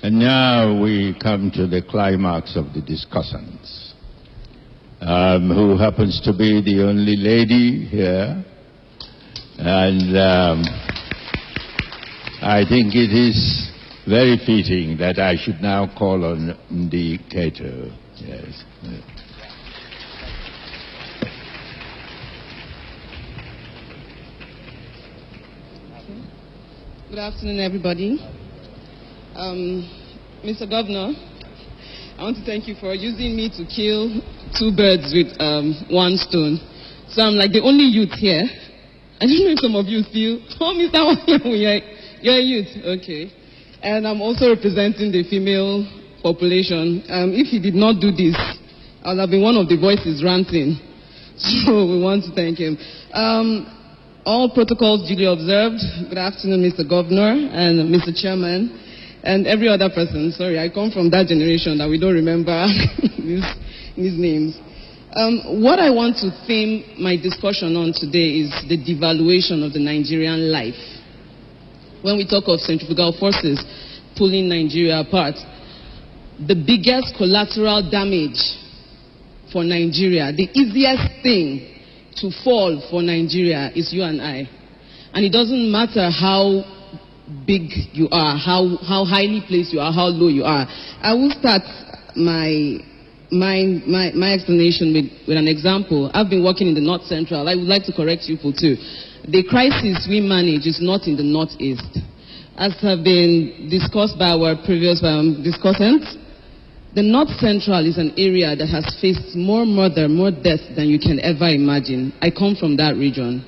And now we come to the climax of the discussants, who happens to be the only lady here. And I think it is very fitting that I should now call on Ndi Kato. Yes. Good afternoon, everybody. Mr. Governor, I want to thank you for using me to kill two birds with one stone. So I'm like the only youth here. I don't know if some of you feel, oh, Mr. You're a youth. Okay. And I'm also representing the female population. If he did not do this, I would have been one of the voices ranting. So we want to thank him. All protocols duly observed. Good afternoon, Mr. Governor and Mr. Chairman and every other person. Sorry, I come from that generation that we don't remember these names. What I want to theme my discussion on today is the devaluation of the Nigerian life. When we talk of centrifugal forces pulling Nigeria apart, the biggest collateral damage for Nigeria, the easiest thing to fall for Nigeria is you and I. And it doesn't matter how big you are, how highly placed you are, how low you are. I will start my explanation with an example. I've been working in the North Central. I would like to correct you people too. The crisis we manage is not in the Northeast. As have been discussed by our previous discussants, the North Central is an area that has faced more murder, more death than you can ever imagine. I come from that region.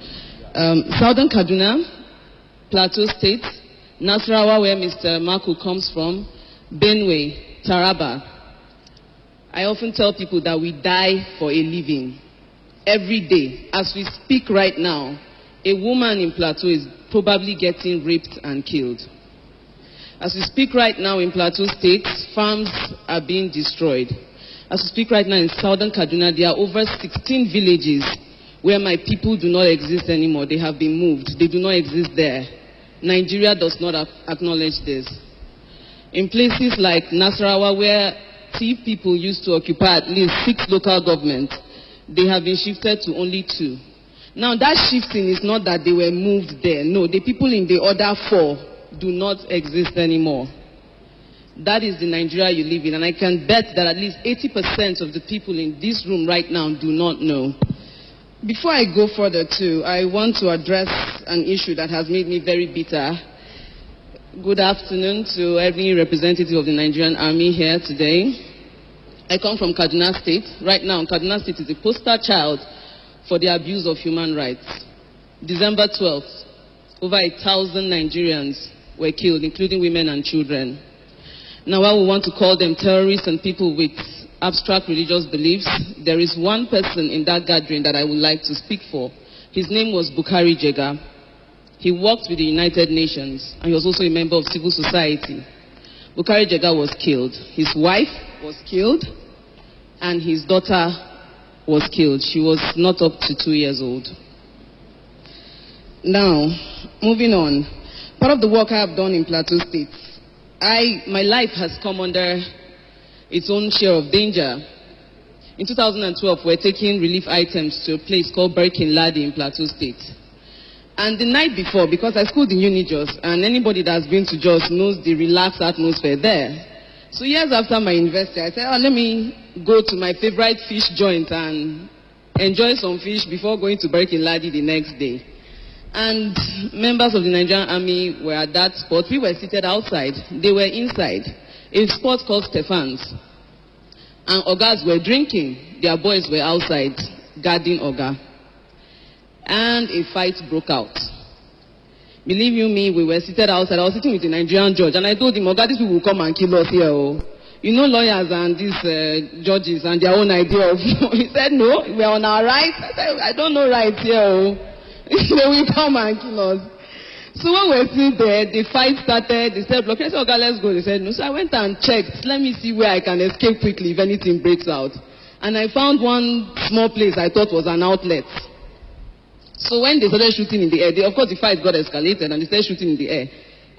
Southern Kaduna, Plateau State, Nasarawa, where Mr. Maku comes from, Benue, Taraba. I often tell people that we die for a living. Every day, as we speak right now, a woman in Plateau is probably getting raped and killed. As we speak right now in Plateau State, farms are being destroyed. As we speak right now in Southern Kaduna, there are over 16 villages where my people do not exist anymore. They have been moved. They do not exist there. Nigeria does not acknowledge this. In places like Nasarawa, where Thief people used to occupy at least 6 local governments, they have been shifted to only 2. Now that shifting is not that they were moved there. No, the people in the other 4 do not exist anymore. That is the Nigeria you live in, and I can bet that at least 80% of the people in this room right now do not know. Before I go further too, I want to address an issue that has made me very bitter. Good afternoon to every representative of the Nigerian Army here today. I come from Kaduna State. Right now, Kaduna State is the poster child for the abuse of human rights. December 12th, over 1,000 Nigerians were killed, including women and children. Now, while we want to call them terrorists and people with abstract religious beliefs, there is one person in that gathering that I would like to speak for. His name was Bukari Jega. He worked with the United Nations, and he was also a member of civil society. Bukari Jega was killed. His wife was killed, and his daughter was killed. She was not up to 2 years old. Now, moving on. Part of the work I have done in Plateau State, my life has come under its own share of danger. In 2012, we were taking relief items to a place called Berkin Ladi in Plateau State. And the night before, because I schooled in Unijos, and anybody that's been to Jos knows the relaxed atmosphere there. So years after my university, I said, let me go to my favorite fish joint and enjoy some fish before going to Berkin Ladi the next day. And members of the Nigerian Army were at that spot. We were seated outside. They were inside. A spot called Stefan's. And Ogas were drinking. Their boys were outside guarding Oga. And a fight broke out. Believe you me, we were seated outside. I was sitting with a Nigerian judge, and I told him, Oga, these people will come and kill us here. Oh. You know lawyers and these judges and their own idea of... He said, no, we're on our rights. I said, I don't know rights here. Oh. They will come and kill us. So when we were sitting there, the fight started. They said, okay, I said, okay, let's go. They said, no. So I went and checked. Let me see where I can escape quickly if anything breaks out. And I found one small place I thought was an outlet. So when they started shooting in the air, of course the fight got escalated and they started shooting in the air.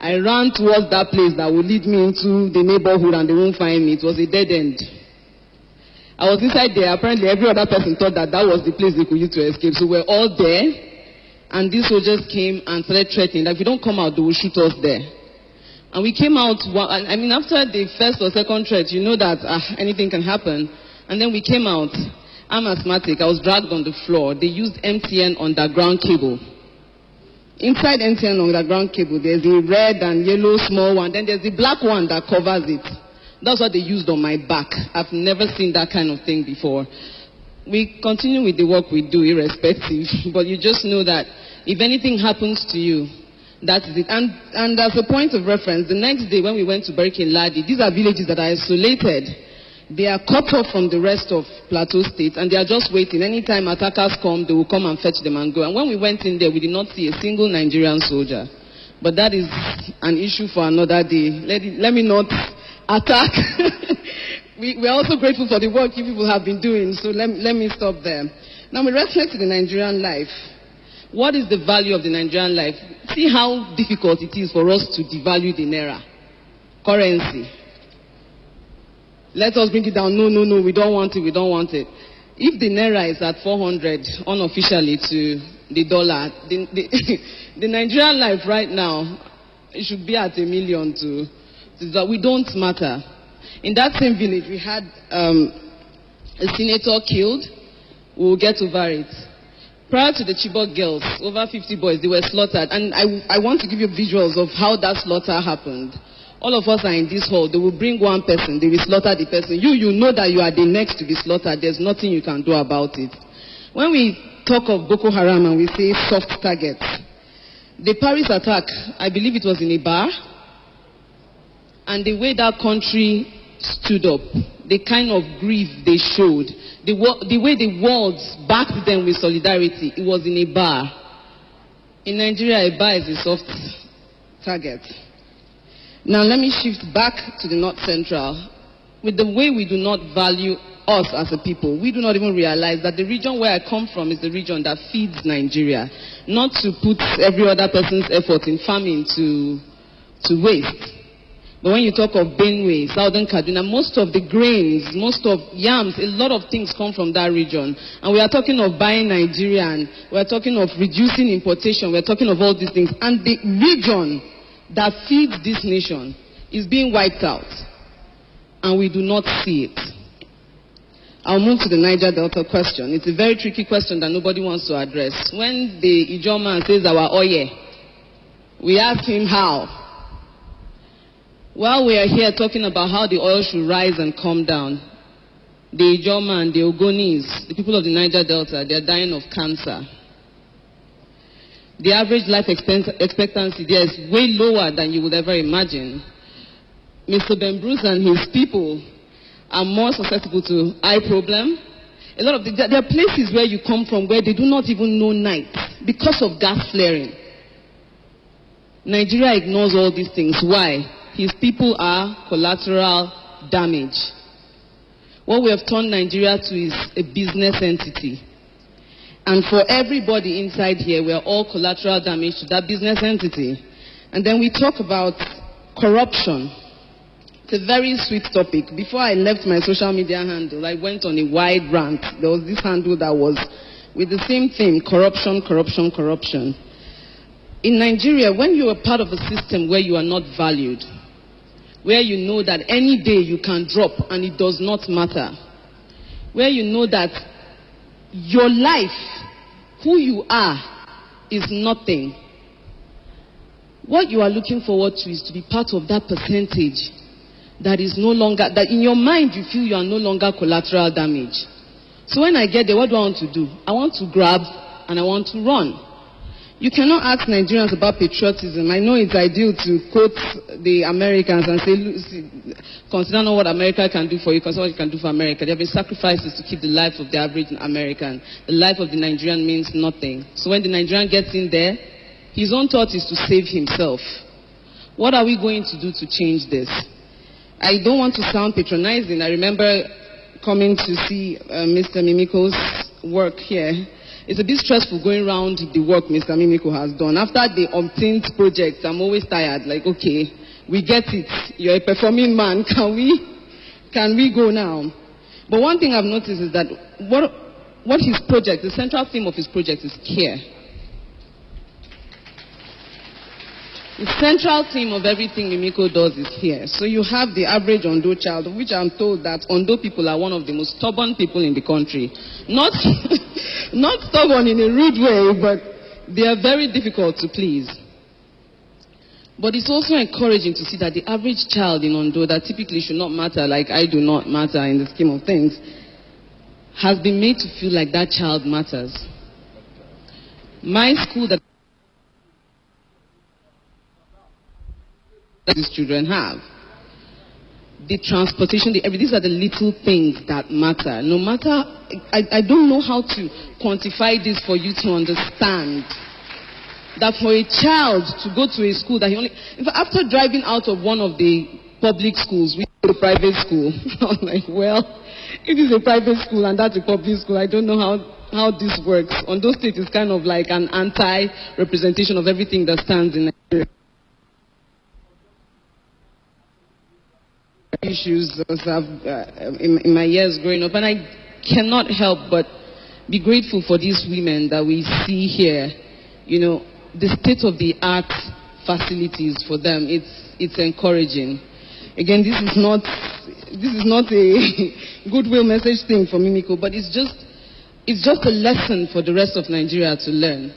I ran towards that place that would lead me into the neighborhood and they won't find me. It was a dead end. I was inside there. Apparently every other person thought that that was the place they could use to escape. So we're all there. And these soldiers came and started threatening that if we don't come out, they will shoot us there. And we came out, I mean, after the first or second threat, you know that anything can happen. And then we came out. I'm asthmatic. I was dragged on the floor. They used MTN underground cable. Inside MTN underground cable, there's the red and yellow small one. Then there's the black one that covers it. That's what they used on my back. I've never seen that kind of thing before. We continue with the work we do irrespective. But you just know that if anything happens to you, that's it. And as a point of reference, the next day when we went to Barikin-Ladi, these are villages that are isolated. They are cut off from the rest of Plateau State, and they are just waiting. Anytime attackers come, they will come and fetch them and go. And when we went in there, we did not see a single Nigerian soldier. But that is an issue for another day. Let me not attack. We're also grateful for the work you people have been doing, so let me stop there. Now, with respect to the Nigerian life, what is the value of the Nigerian life? See how difficult it is for us to devalue the naira currency. Let us bring it down. No, we don't want it, we don't want it. If the naira is at 400 unofficially to the dollar, the Nigerian life right now, it should be at 1 million to that. We don't matter. In that same village, we had a senator killed. We'll get over it. Prior to the Chibok girls, over 50 boys, they were slaughtered. And I want to give you visuals of how that slaughter happened. All of us are in this hall. They will bring one person. They will slaughter the person. You know that you are the next to be slaughtered. There's nothing you can do about it. When we talk of Boko Haram and we say soft targets, the Paris attack, I believe it was in a bar. And the way that country stood up, the kind of grief they showed, the way the world backed them with solidarity, it was in a bar. In Nigeria, a bar is a soft target. Now let me shift back to the North Central. With the way we do not value us as a people, we do not even realize that the region where I come from is the region that feeds Nigeria. Not to put every other person's effort in farming to waste. But when you talk of Benue, Southern Kaduna, most of the grains, most of yams, a lot of things come from that region. And we are talking of buying Nigerian, we are talking of reducing importation, we are talking of all these things. And the region that feeds this nation is being wiped out. And we do not see it. I'll move to the Niger Delta question. It's a very tricky question that nobody wants to address. When the Ijaw man says our oye, we ask him how. While we are here talking about how the oil should rise and come down, the Ijaw man, the Ogonis, the people of the Niger Delta, they are dying of cancer. The average life expectancy there is way lower than you would ever imagine. Mr. Ben Bruce and his people are more susceptible to eye problem. There are places where you come from where they do not even know night because of gas flaring. Nigeria ignores all these things. Why? His people are collateral damage. What we have turned Nigeria to is a business entity. And for everybody inside here, we are all collateral damage to that business entity. And then we talk about corruption. It's a very sweet topic. Before I left my social media handle, I went on a wide rant. There was this handle that was with the same theme, corruption, corruption, corruption. In Nigeria, when you are part of a system where you are not valued, where you know that any day you can drop and it does not matter, where you know that your life, who you are, is nothing, what you are looking forward to is to be part of that percentage that is no longer, that in your mind you feel you are no longer collateral damage. So when I get there, what do I want to do? I want to grab and I want to run. You cannot ask Nigerians about patriotism. I know it's ideal to quote the Americans and say, consider not what America can do for you, consider what you can do for America. There have been sacrifices to keep the life of the average American. The life of the Nigerian means nothing. So when the Nigerian gets in there, his own thought is to save himself. What are we going to do to change this? I don't want to sound patronizing. I remember coming to see Mr. Mimiko's work here. It's a bit stressful going around the work Mr. Mimiko has done. After the umpteenth project, I'm always tired. Like, okay, we get it. You're a performing man. Can we go now? But one thing I've noticed is that what his project, the central theme of his project is care. The central theme of everything Mimiko does is here. So you have the average Ondo child, of which I'm told that Ondo people are one of the most stubborn people in the country. Not stubborn in a rude way, but they are very difficult to please. But it's also encouraging to see that the average child in Ondo, that typically should not matter, like I do not matter in the scheme of things, has been made to feel like that child matters. My school that these children have, the transportation, these are the little things that matter. No matter, I don't know how to quantify this for you to understand that for a child to go to a school that he only, in fact, after driving out of one of the public schools, we go to a private school. I was like, well, it is a private school and that's a public school. I don't know how this works. Ondo State is kind of like an anti-representation of everything that stands in Nigeria. Issues in my years growing up, and I cannot help but be grateful for these women that we see here. You know, the state-of-the-art facilities for them. It's encouraging. Again, this is not a goodwill message thing for Mimiko, but it's just a lesson for the rest of Nigeria to learn.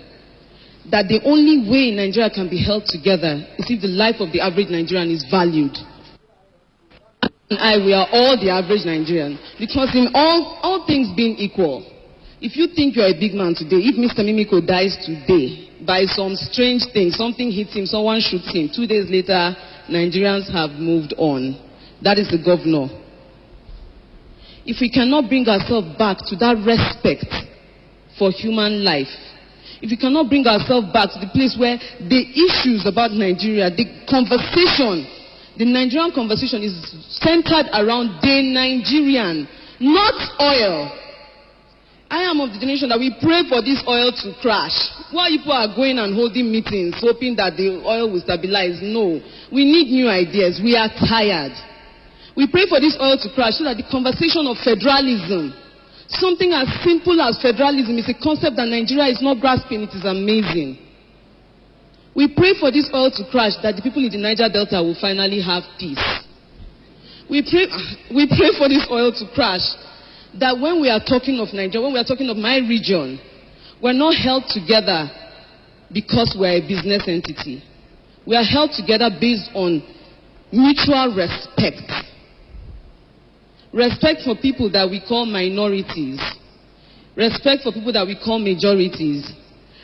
That the only way Nigeria can be held together is if the life of the average Nigerian is valued. We are all the average Nigerian. Because in all things being equal, if you think you're a big man today, if Mr. Mimiko dies today, by some strange thing, something hits him, someone shoots him, 2 days later, Nigerians have moved on. That is the governor. If we cannot bring ourselves back to that respect for human life, if we cannot bring ourselves back to the place where the issues about Nigeria, the conversation, the Nigerian conversation is centered around the Nigerian, not oil. I am of the generation that we pray for this oil to crash. While people are going and holding meetings, hoping that the oil will stabilize. No. We need new ideas. We are tired. We pray for this oil to crash so that the conversation of federalism, something as simple as federalism, is a concept that Nigeria is not grasping. It is amazing. We pray for this oil to crash, that the people in the Niger Delta will finally have peace. We pray for this oil to crash, that when we are talking of Nigeria, when we are talking of my region, we're not held together because we're a business entity. We are held together based on mutual respect. Respect for people that we call minorities. Respect for people that we call majorities.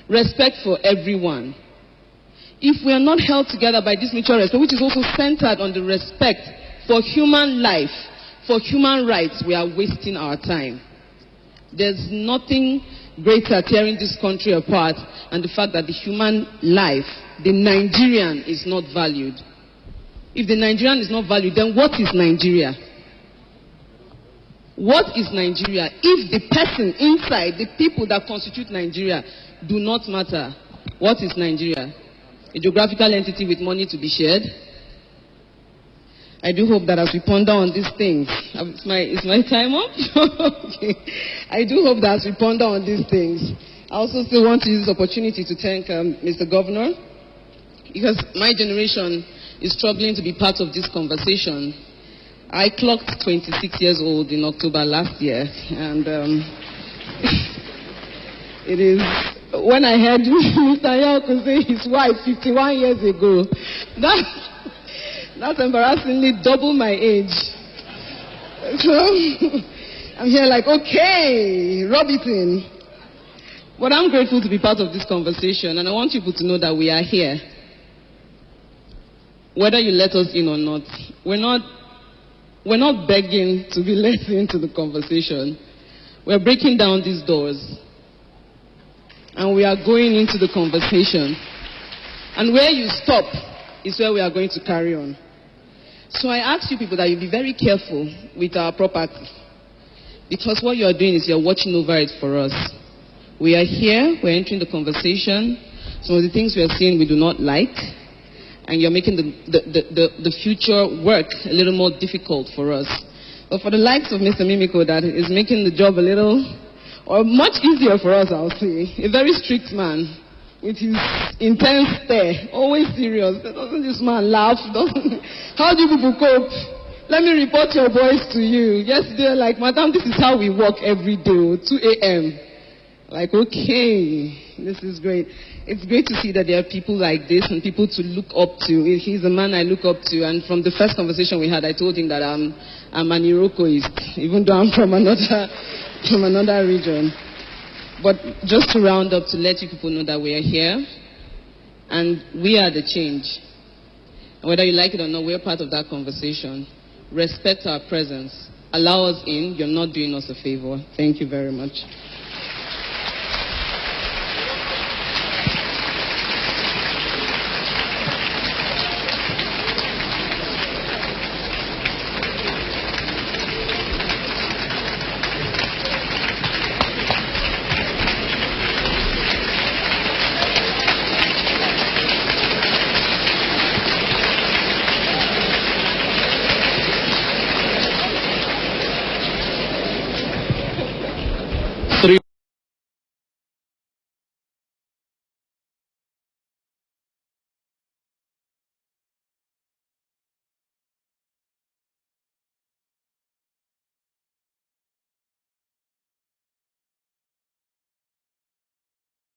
Respect for everyone. If we are not held together by this mutual respect, which is also centered on the respect for human life, for human rights, we are wasting our time. There's nothing greater tearing this country apart than the fact that the human life, the Nigerian, is not valued. If the Nigerian is not valued, then what is Nigeria? What is Nigeria if the person inside, the people that constitute Nigeria, do not matter? What is Nigeria? A geographical entity with money to be shared? I do hope that as we ponder on these things, is my time up? Okay. I do hope that as we ponder on these things, I also still want to use this opportunity to thank Mr. Governor, because my generation is struggling to be part of this conversation. I clocked 26 years old in October last year, and it is, when I heard Mr. Yako say his wife 51 years ago, that's embarrassingly double my age. So I'm here like, okay, rub it in. But I'm grateful to be part of this conversation, and I want people to know that we are here. Whether you let us in or not, we're not begging to be let into the conversation. We're breaking down these doors. And we are going into the conversation. And where you stop is where we are going to carry on. So I ask you people that you be very careful with our property. Because what you are doing is you're watching over it for us. We are here, we're entering the conversation. Some of the things we are seeing we do not like, and you're making the future work a little more difficult for us. But for the likes of Mr. Mimiko, that is making the job a little, or much easier for us, I'll say. A very strict man, with his intense stare, always serious. Doesn't this man laugh? How do you people cope? Let me report your boys to you. Yesterday, like, madam, this is how we work every day, 2 a.m. Like, okay, this is great. It's great to see that there are people like this and people to look up to. He's a man I look up to, and from the first conversation we had, I told him that I'm an Iroquoist, even though I'm from another region. But just to round up, to let you people know that we are here, and we are the change. And whether you like it or not, we're part of that conversation. Respect our presence. Allow us in. You're not doing us a favor. Thank you very much.